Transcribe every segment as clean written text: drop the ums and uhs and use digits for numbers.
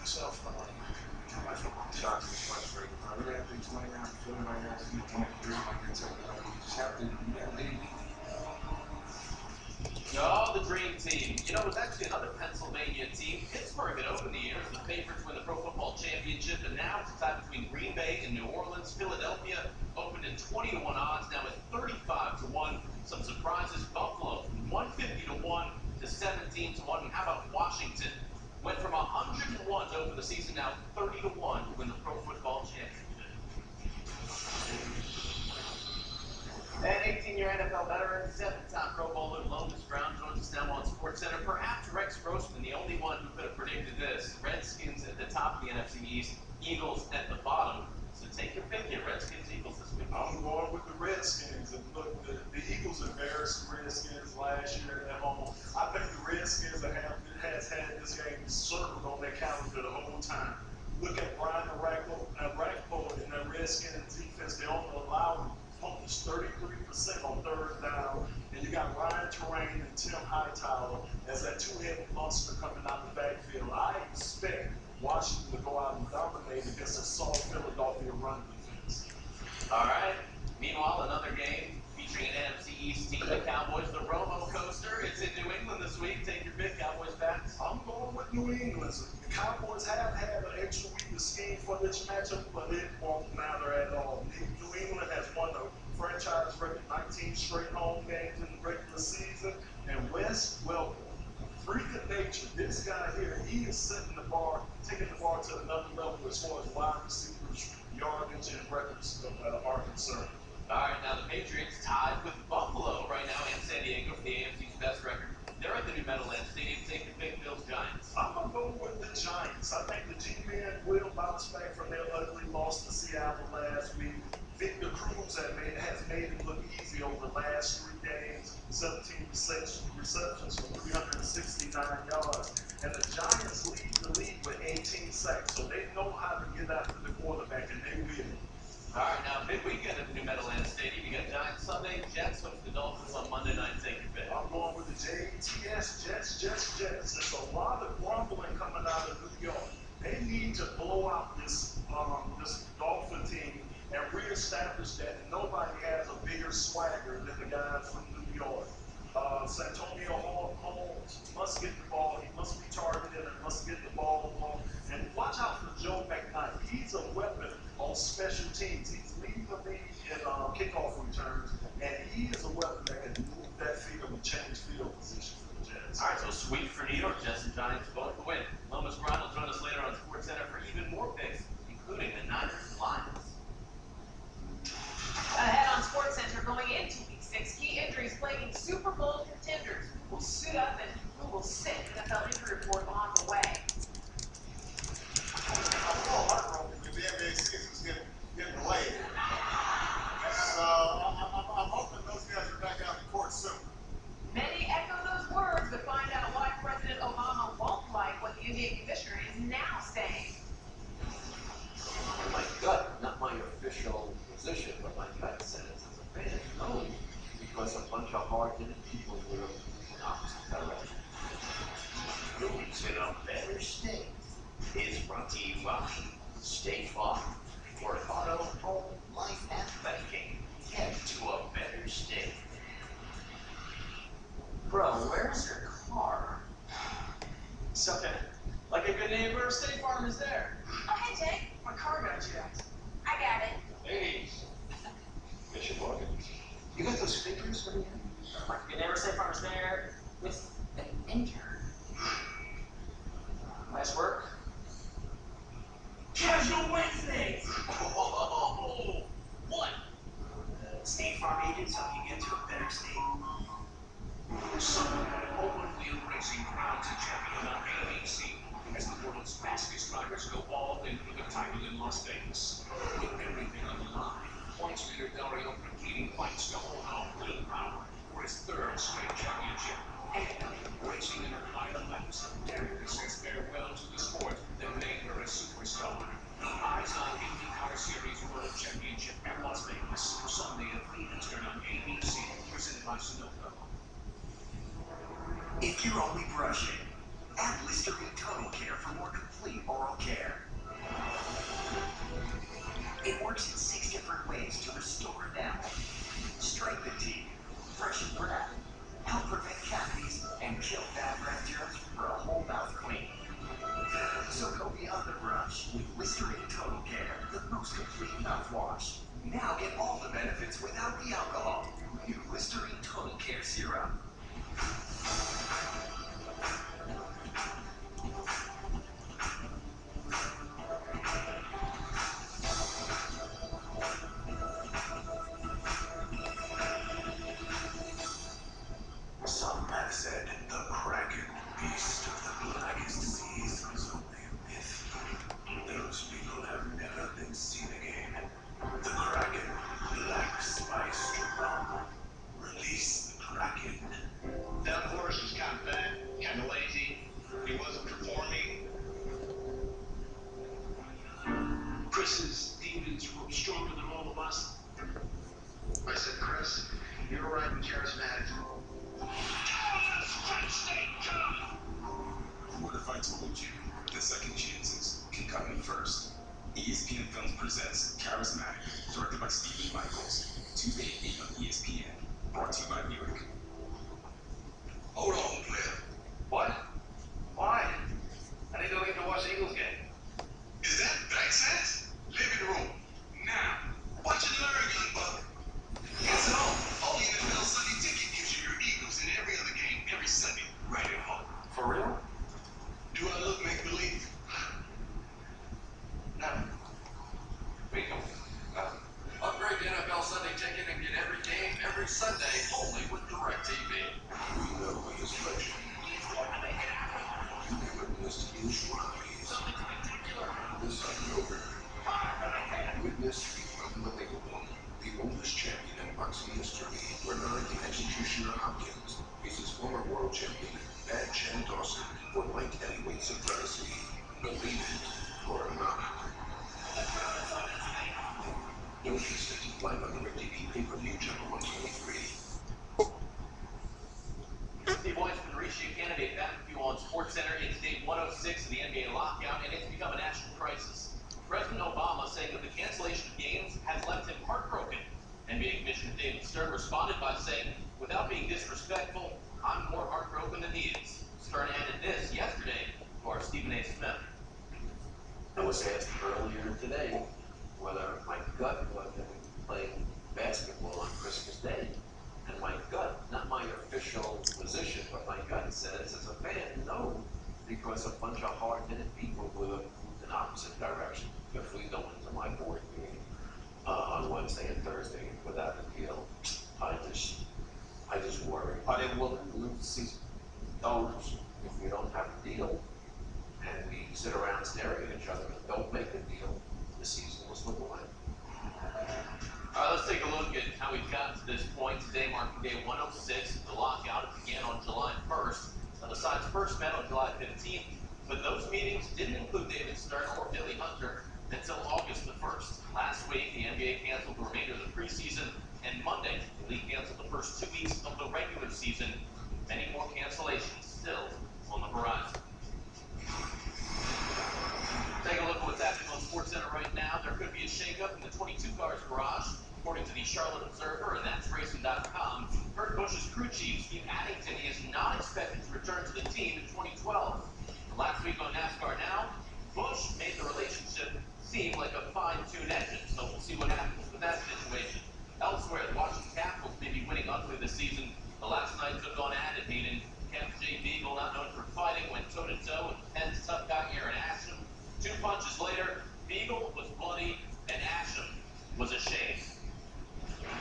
yourself. Shots is frustrating. I really have to explain how I'm feeling right now. You can't do it. You just have to, you gotta leave. Oh, the dream team. You know, it was actually another Pennsylvania team. Pittsburgh had opened the year as the favorites to win the Pro Football Championship, and now it's a tie between Green Bay and New Orleans. Philadelphia opened at 20-1 odds, now at 35-1. Some surprises: Buffalo 150-1 to 17-1. And how about Washington? Went from 101 to open the season, now 30-1 to win the Pro Football Championship. An 18-year NFL veteran, 7-time Pro Bowler Lomas Brown joins us now on SportsCenter. Perhaps Rex Grossman, the only one who could have predicted this. Redskins at the top of the NFC East, Eagles at the bottom. So take your pick here, Redskins, Eagles this week. I'm going with the Redskins. And look, the Eagles embarrassed the Redskins last year at home. I think the Redskins has had this game circled on their calendar the whole time. Look at Brian Arackle and that Redskins defense. They only allow almost 33% on third down. And you got Ryan Terrain and Tim Hightower as that two-headed monster coming out the backfield. I expect Washington to go out and dominate against a soft Philadelphia run defense. All right. Meanwhile, another game featuring an NFC East team, the Cowboys, the Romo Coaster. It's in New England this week. Take your pick, Cowboys backs. I'm going with New England. The Cowboys have had an extra week to scheme for this matchup, but it won't matter at all. New England has won the franchise record 19 straight home games in the regular season, and Wes Welker, freak of nature, this guy here, he is setting the bar, taking the bar to another level as far as wide receivers, yardage, and records are concerned. All right, now the Patriots tied with Buffalo right now and San Diego for the AFC's best record. They're at the new Meadowlands Stadium. Take the pick, Bills, Giants. I'm going to go with the Giants. I think the G-Men will bounce back from their ugly loss to Seattle last week. Victor Cruz has made it look easy over the last 3 games, 17 receptions for 369 yards. And the Giants lead the league with 18 sacks, so they know how to get after the quarterback, and they will. All right, now big weekend at the new Meadowlands Stadium. You got Giants Sunday, Jets host the Dolphins on Monday night. Take your pick. I'm going with the Jets. There's a lot of grumbling coming out of New York. They need to blow out this Dolphin team and reestablish that nobody has a bigger swagger than the guys from New York. Santonio Holmes must get the ball. He must be targeted and must get the ball long. And watch out for Joe McKnight. He's a weapon on special teams. He's leading the league in kickoff returns, and he is a weapon that can move that field and change field position for the Jets. All right, so sweep for New York. Jets and Giants both to win. Lomas Brown will join us later on SportsCenter for even more picks, including the Niners and Lions. Ahead on SportsCenter going into Week 6, key injuries plaguing Super Bowl contenders. Who will suit up and who will sit? NFL injury report on the way. I'm a little heartbroken because the NBA season's getting delayed. And I'm hoping those guys are back out in court soon. Many echo those words, but find out why President Obama won't like what the NBA commissioner is now saying. My gut, not my official position, but my gut says it's a bad no, because a bunch of hard-hitting people were in opposite direction. Who's in a better state is brought to you by State Farm. For auto, home, life, and banking, head to a better state. Bro, where's your car? It's okay. Like a good neighbor, State Farm is there. Oh, hey, Jake. My car got jacked. I got it. Hey, guess you're walking. You got those figures? What do you have? Like a good neighbor, State Farm is there with an intern. Nice work. Casual Wednesdays! Whoa! What? State Farm agents help you get to a better state. Someone open wheel racing crowns a champion on ABC as the world's fastest drivers go all in for the title in Las Vegas. With everything on the line, points leader Dario Franchitti fights to hold on full power for his 3rd straight championship. And racing in a complete oral care. It works in 6 different ways to restore enamel, strengthen teeth, freshen breath, help prevent cavities, and kill bad breath germs for a whole mouth clean. So go beyond the brush with Listerine Total Care, the most complete mouthwash. Now get all the benefits without the alcohol. New Listerine Total Care Serum. Some have said the Kraken, beast of the blackest seas, was only a myth. Those people have never been seen again. The Kraken, black spiced rum. Release the Kraken. That horse was kind of fat, kind of lazy. He wasn't performing. Chris's demons were stronger than all of us. I said, Chris, you're riding charismatic. What if I told you that second chances can come in first? ESPN Films presents Charismatic, directed by Stephen Michaels. Tuesday at 8 on ESPN. Brought to you by Buick. Hold on, player. What? Why? I need to leave to watch the Eagles game. Is that sense? Live in the room. Now, watch and learn, young buck. It's all. Only NFL Sunday Ticket gives you your Eagles in every other game, every Sunday, right at home. For real? Do I look make-believe? No. Wait, no. Upgrade to NFL Sunday Ticket and get every game every Sunday only with DirecTV. We know he is legend. You never missed his rise. This October, witness the unbelievable. The oldest champion in boxing history, Bernard the Executioner Hopkins, faces former world champion Bad Chan Dawson for light heavyweight supremacy. Believe it or not. Don't miss it. Live on DirecTV pay-per-view channel 123. Steve White's been reaching a candidate battlefield on SportsCenter. It's day 106 of the NBA lockout, and it's become a national crisis. President Obama saying that the cancellation of games has left him heartbroken. NBA Commissioner David Stern responded by saying, without being disrespectful, I'm more heartbroken than he is. Stern added this yesterday to our Stephen A. Smith. I was asked earlier today whether my gut wasn't playing basketball on Christmas Day. And my gut, not my official position, but my gut says as a fan, no. Because a bunch of hard-headed people would have moved in opposite direction. If we go into my board meeting on Wednesday and Thursday without a deal, I just worry. Are they willing to lose the season? Those, if we don't have a deal, and we sit around staring at each other and don't make a deal, the season will slip away. All right, let's take a look at how we've gotten to this point. Today marking day 106 of the lockout. It began on July 1st. Now, the sides first met on July 15th, but those meetings didn't include David Stern or Billy Hunter until August the 1st. Last week, the NBA canceled the remainder of the preseason, and Monday, the league canceled the first 2 weeks of the regular season. Many more cancellations still on the horizon. Take a look at what's happening on SportsCenter right now. There could be a shakeup in the 22 Cars garage, according to the Charlotte Observer, and that's racing.com. Kurt Busch's crew chief, Steve Addington, is not expected to return to the team in 2012. And last week on NASCAR Now, Busch made the relationship seem like a fine-tuned engine, so we'll see what happens with that situation. Elsewhere, the Washington Capitals may be winning ugly this season. The last night took on added heat, and Captain Jay Beagle, not known for fighting, went toe-to-toe with the Penn's tough guy Aaron Asham. 2 punches later, Beagle was bloody, and Asham was ashamed.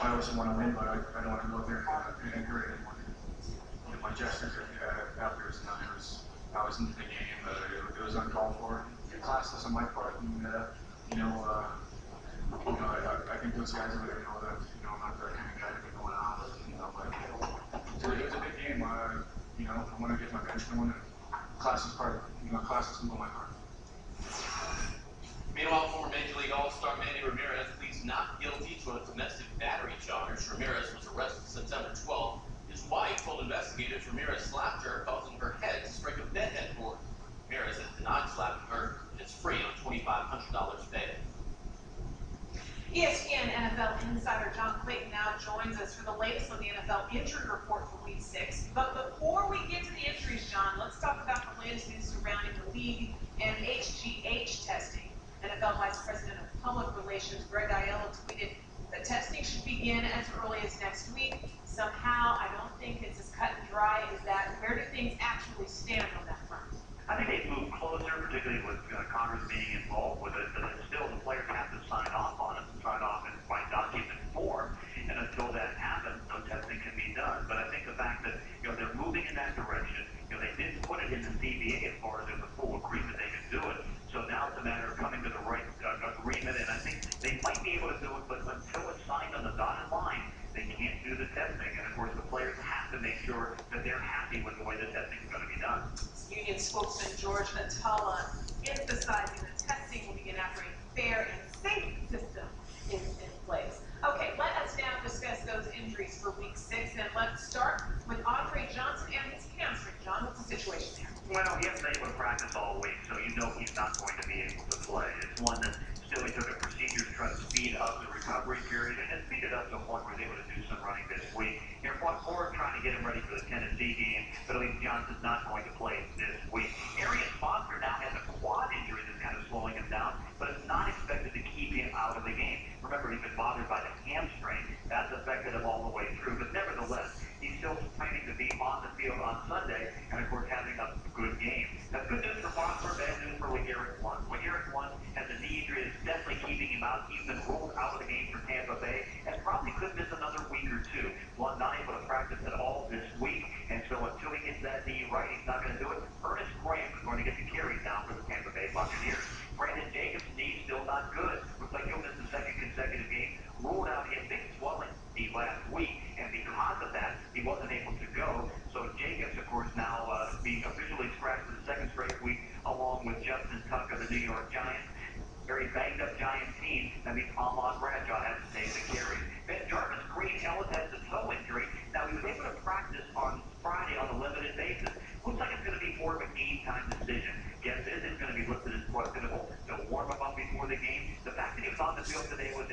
I always want to win, but I don't want to go there and hurt anyone. My gestures after his time I was into the game. It was uncalled for. Classless on my part, and I think those guys over there know that I'm not the kind of guy to be going out. But it was a big game. I want to get my bench going. Classless part, classless move on my part. Meanwhile, former Major League All-Star Manny Ramirez pleads not guilty to a domestic battery charge. Ramirez was arrested September 12th. His wife told investigators Ramirez slapped her, causing her head to strike a bedhead board. Ramirez has denied slapping her. $500 bail. ESPN NFL insider John Clayton now joins us for the latest on the NFL injury report for Week 6. But before we get to the injuries, John, let's talk about the latest news surrounding the league and HGH testing. NFL Vice President of Public Relations Greg Aiello tweeted that testing should begin as early as next week. Somehow, I don't think it's as cut and dry as that. Where do things actually stand on that front? I think they've moved closer, particularly with Congress being involved with it, but still the players have to sign off on it, sign off in by document form, and until that happens, no testing can be done. But I think the fact that they're moving in that direction, they didn't put it in the CBA as far as there's a full agreement they can do it. So now it's a matter of coming to the right agreement, and I think they might be able to do it, but until it's signed on the dotted line, they can't do the testing. And of course, the players have to make sure that they're happy with the way the testing is going to be done. Union spokesman George Natala emphasizing that testing will begin after a fair and safe system is in place. Okay, let us now discuss those injuries for Week 6, and let's start with Andre Johnson and his hamstring. John, what's the situation there? Well, he hasn't been able to practice all week, so you know he's not going to be able to play. It's one that still he took a procedure to try to speed up the recovery period, and speed it up to a point where he was able to do some running this week. They're trying to get him ready for the Tennessee game, but at least Johnson's not going to play this week. Arian Foster now has a quad injury that's kind of slowing him down, but it's not expected to keep him out of the game. Remember, he's been bothered by the hamstring. That's affected him all the way through, but nevertheless, he's still planning to be on the field on Sunday, and of course having a good game. That's good news for Foster, bad news for LeGarrette Blount. LeGarrette Blount has a knee injury that's definitely keeping him out. He's been ruled out of the game for Tampa Bay, and probably could miss another week or two. Blount not able to practice at all this week, and so until he gets that knee right, he's not going to do it. Ernest Graham is going to get the carries now for the Tampa Bay Buccaneers. Brandon Jacobs' knee still not good. Looks like he'll miss the second consecutive game. Ruled out, he had big swelling knee last week, and because of that, he wasn't able to go. So Jacobs, of course, now being officially scratched for the second straight week, along with Justin Tuck of the New York Giants. Very banged-up Giants team. That means Ahmad Bradshaw has to take the carry. Ben Jarvis Green Ellis has a toe injury. Now, he was able to practice on Friday on a limited basis. Looks like it's going to be more of a game-time decision. Guess is it's going to be listed as questionable. They'll warm him up before the game. The fact that he was on the field today was